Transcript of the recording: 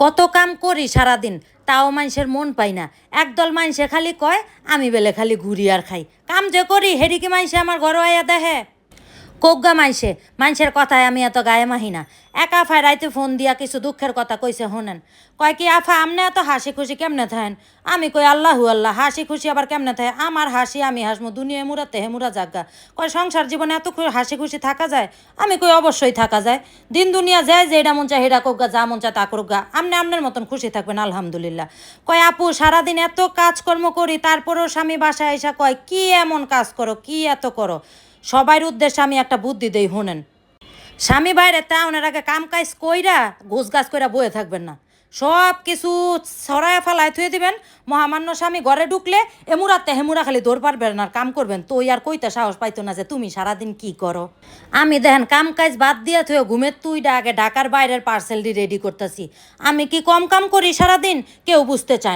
কত কাম করি সারাদিন, তাও মানুষের মন পাই না। একদল মানুষে খালি কয় আমি বেলে খালি ঘুরি আর খাই। কাম যে করি হেডিকে মানুষে আমার ঘর আয়া দেখে কোগা মানুষের কথায় আমি এত গায়ে মাহি না। এক আফায় রাইতে ফোন দিয়া কিছু দুঃখের কথা কইছে হোনেন। কয় কি আফা আমনে এত হাসি খুশি কেমনে থাকেন? আমি কই আল্লাহু আল্লাহ, হাসি খুশি আবার কেমনে থাকে? আমার হাসি আমি হাসমু, দুনিয়ায় মুরাতে হে মুরা জাগা। কয় সংসার জীবনে এত হাসি খুশি থাকা যায়? আমি কই অবশ্যই থাকা যায়। দিন দুনিয়া যায় যেটা মন চায় হেডা কোগা, যা মন চায় তা করুগা, আমনে আমনের মতন খুশি থাকবেন আলহামদুলিল্লাহ। কয় আপু সারাদিন এত কাজকর্ম করি, তারপরেও স্বামী বাসায় এসা কয় কি এমন কাজ করো, কি এত করো? সবার উদ্দেশ্যে আমি একটা বুদ্ধি দেই হোনেন। স্বামী বাইরে তাওনের আগে কাম কাজ কইরা গোছ গাছ কইরা বয়ে থাকবেন না। সব কিছু ছড়ায় ফালায় থুয়ে দিবেন। মহামান্য স্বামী ঘরে ঢুকলে এমুরাতে হেমুরা খালি দৌড় পারবেন আর কাম করবেন। তো আর কইতে সাহস পাইতো না যে তুমি সারাদিন কি করো। আমি দেখেন কাম কাজ বাদ দিয়া থুয়ে ঘুমের তুইটা আগে ঢাকার বাইরের পার্সেলটি রেডি করতেছি। আমি কি কম কাম করি সারাদিন? কেউ বুঝতে চায়